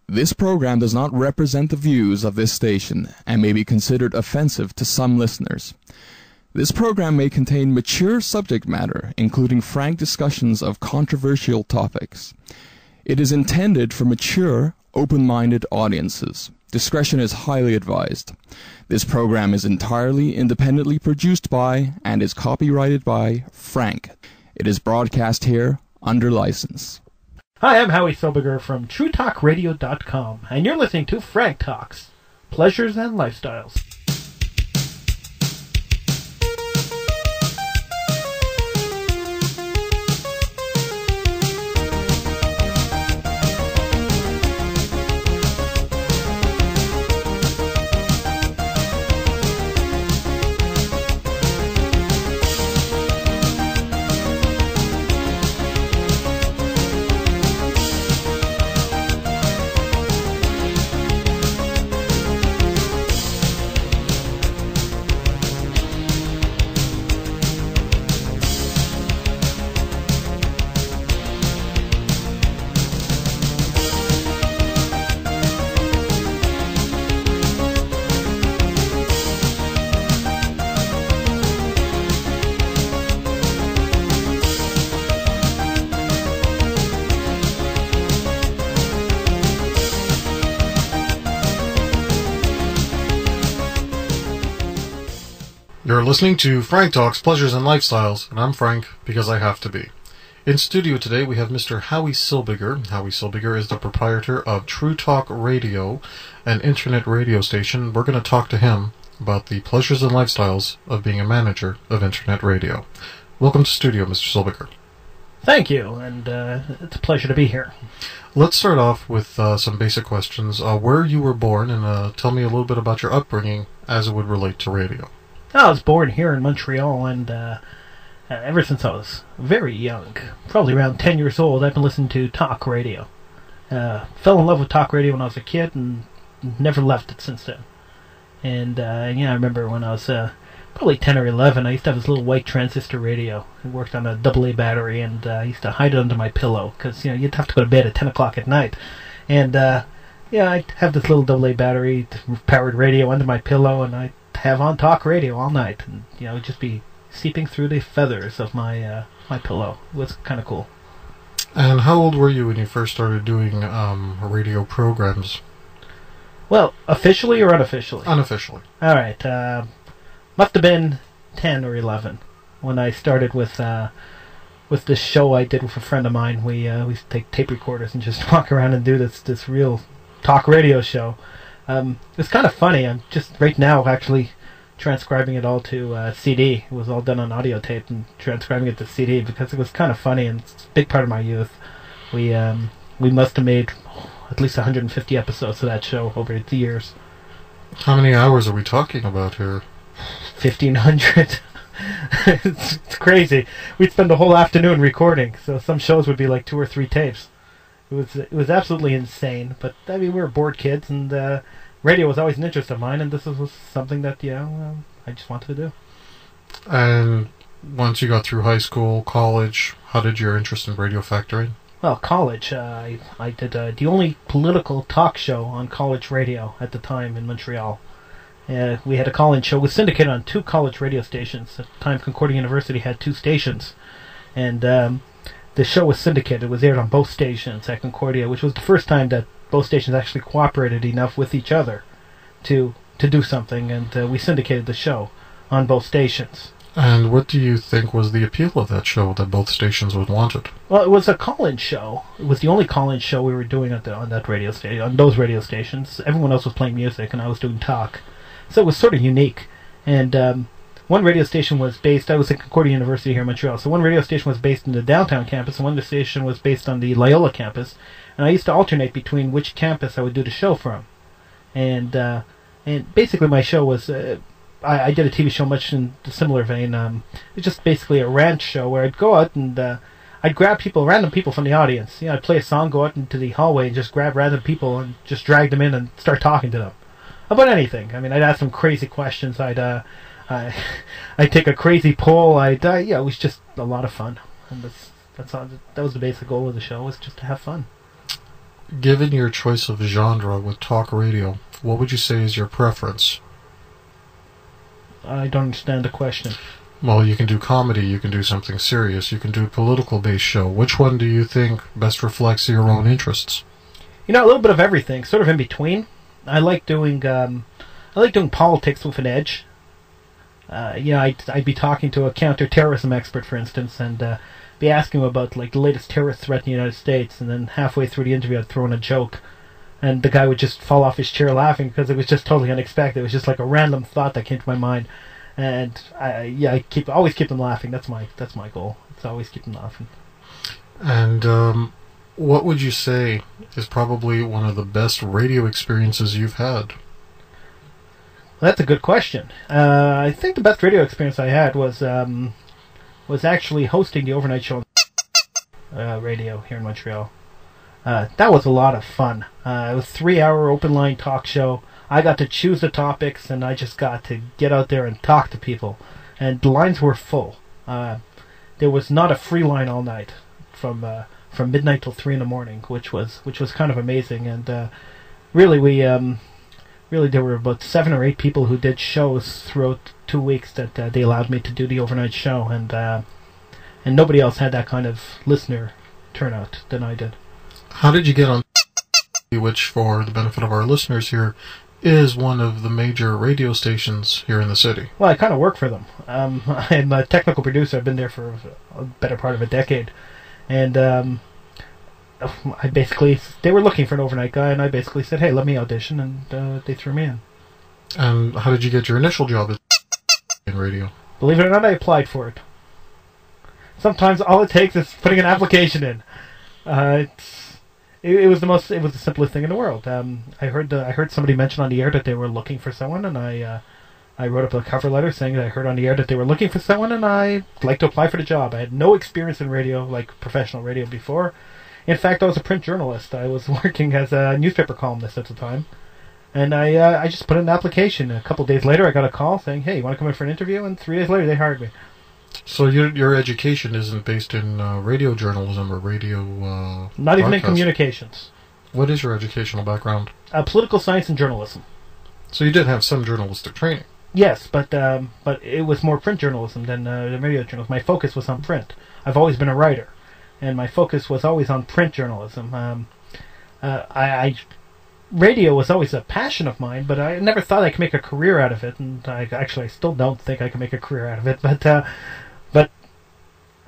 This program does not represent the views of this station and may be considered offensive to some listeners. This program may contain mature subject matter, including frank discussions of controversial topics. It is intended for mature, open-minded audiences. Discretion is highly advised. This program is entirely independently produced by and is copyrighted by Frank. It is broadcast here under license. Hi, I'm Howie Silbiger from TrueTalkRadio.com, and you're listening to Frank Talks, Pleasures and Lifestyles. You're listening to Frank Talks, Pleasures and Lifestyles, and I'm Frank because I have to be. In studio today we have Mr. Howie Silbiger. Howie Silbiger is the proprietor of True Talk Radio, an internet radio station. We're going to talk to him about the pleasures and lifestyles of being a manager of internet radio. Welcome to studio, Mr. Silbiger. Thank you, and it's a pleasure to be here. Let's start off with some basic questions. Where you were born, and tell me a little bit about your upbringing as it would relate to radio. I was born here in Montreal, and ever since I was very young, probably around 10 years old, I've been listening to talk radio. Fell in love with talk radio when I was a kid, and never left it since then. And I remember when I was probably 10 or 11, I used to have this little white transistor radio. It worked on a AA battery, and I used to hide it under my pillow, because you'd have to go to bed at 10 o'clock at night. And I'd have this little AA battery powered radio under my pillow, and I'd have on talk radio all night, and it'd just be seeping through the feathers of my my pillow. It was kind of cool. And how old were you when you first started doing radio programs? Well, officially or unofficially? Unofficially. All right. Must have been 10 or 11 when I started with this show I did with a friend of mine. We used to take tape recorders and just walk around and do this real talk radio show. It's kind of funny. I'm just right now actually transcribing it all to CD. It was all done on audio tape and transcribing it to CD because it was kind of funny, and it's a big part of my youth. We must have made at least 150 episodes of that show over the years. How many hours are we talking about here? 1,500. It's crazy. We'd spend a whole afternoon recording, so some shows would be like 2 or 3 tapes. It was absolutely insane, but I mean we were bored kids, and radio was always an interest of mine, and this was something that I just wanted to do. And once you got through high school, college, how did your interest in radio factor in? Well, college, I did the only political talk show on college radio at the time in Montreal. We had a call-in show. It was syndicated on 2 college radio stations. At the time, Concordia University had 2 stations, and the show was syndicated. It was aired on both stations at Concordia, which was the first time that both stations actually cooperated enough with each other to do something, and we syndicated the show on both stations. And what do you think was the appeal of that show that both stations would want it? Well, it was a call-in show. It was the only call-in show we were doing on that radio station, on those radio stations. Everyone else was playing music, and I was doing talk. So it was sort of unique. And one radio station was based, I was at Concordia University here in Montreal, so one radio station was based in the downtown campus, and one station was based on the Loyola campus, and I used to alternate between which campus I would do the show from. And basically my show was, I did a TV show much in a similar vein. It was just basically a ranch show where I'd go out and I'd grab random people from the audience. I'd play a song, go out into the hallway and just grab random people and just drag them in and start talking to them about anything. I mean, I'd ask them crazy questions. I'd take a crazy poll. It was just a lot of fun. And that's all. That was the basic goal of the show, was just to have fun. Given your choice of genre with talk radio, what would you say is your preference? I don't understand the question. Well, you can do comedy, you can do something serious, you can do a political-based show. Which one do you think best reflects your own interests? A little bit of everything, sort of in between. I like doing politics with an edge. I'd be talking to a counter-terrorism expert, for instance, and be asking him about the latest terrorist threat in the United States, and then halfway through the interview I'd throw in a joke, and the guy would just fall off his chair laughing because it was just totally unexpected. It was just like a random thought that came to my mind, and I always keep them laughing. That's my goal. It's always keep them laughing. And what would you say is probably one of the best radio experiences you've had? Well, that's a good question. I think the best radio experience I had was actually hosting the overnight show on radio here in Montreal. That was a lot of fun. It was a 3-hour open line talk show. I got to choose the topics, and I just got to get out there and talk to people. And the lines were full. There was not a free line all night from midnight till 3 in the morning, which was kind of amazing. And really there were about 7 or 8 people who did shows throughout 2 weeks that they allowed me to do the overnight show, and nobody else had that kind of listener turnout than I did. How did you get on, which, for the benefit of our listeners here, is one of the major radio stations here in the city? Well, I kind of work for them. I'm a technical producer. I've been there for a better part of a decade, and they were looking for an overnight guy, and I basically said, hey, let me audition, and they threw me in. And how did you get your initial job in radio? Believe it or not, I applied for it. Sometimes all it takes is putting an application in. It was the simplest thing in the world. I heard somebody mention on the air that they were looking for someone, and I wrote up a cover letter saying that I heard on the air that they were looking for someone, and I'd like to apply for the job. I had no experience in radio, like professional radio, before. In fact, I was a print journalist. I was working as a newspaper columnist at the time, and I just put in an application. A couple of days later, I got a call saying, "Hey, you want to come in for an interview?" And 3 days later, they hired me. So your education isn't based in radio journalism or radio not even in communications. What is your educational background? Political science and journalism. So you did have some journalistic training. Yes, but it was more print journalism than radio journalism. My focus was on print. I've always been a writer, and my focus was always on print journalism. Radio was always a passion of mine, but I never thought I could make a career out of it, and I still don't think I can make a career out of it. But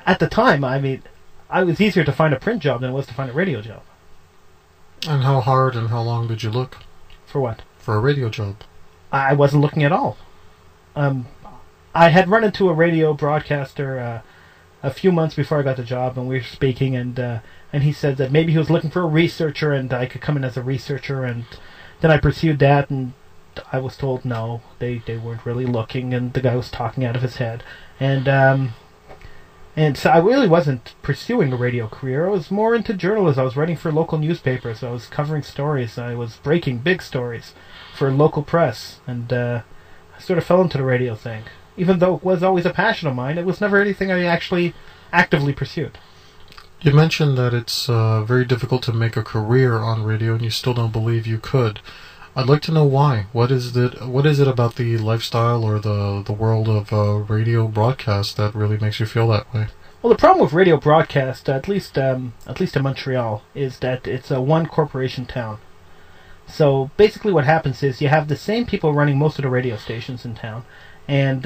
at the time, I was easier to find a print job than it was to find a radio job. And how hard and how long did you look? For what? For a radio job. I wasn't looking at all. I had run into a radio broadcaster a few months before I got the job, and we were speaking, and he said that maybe he was looking for a researcher, and I could come in as a researcher, and then I pursued that, and I was told no, they weren't really looking, and the guy was talking out of his head, and so I really wasn't pursuing a radio career. I was more into journalism. I was writing for local newspapers. I was covering stories. I was breaking big stories for local press, and I sort of fell into the radio thing. Even though it was always a passion of mine, it was never anything I actually actively pursued. You mentioned that it's very difficult to make a career on radio, and you still don't believe you could. I'd like to know why. What is it about the lifestyle or the world of radio broadcast that really makes you feel that way? Well, the problem with radio broadcast, at least in Montreal, is that it's a one corporation town. So basically, what happens is you have the same people running most of the radio stations in town, and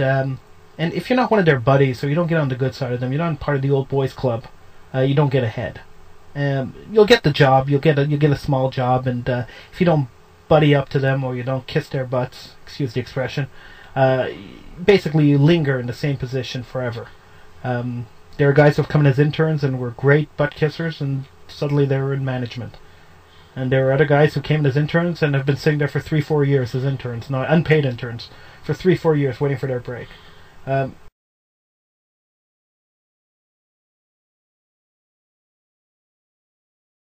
if you're not one of their buddies, or you don't get on the good side of them, you're not part of the old boys club, you don't get ahead. You'll get the job, you'll get a small job, and if you don't buddy up to them, or you don't kiss their butts, excuse the expression, basically you linger in the same position forever. There are guys who have come in as interns and were great butt kissers, and suddenly they were in management. And there are other guys who came in as interns and have been sitting there for 3-4 years as interns, not unpaid interns, for 3-4 years waiting for their break.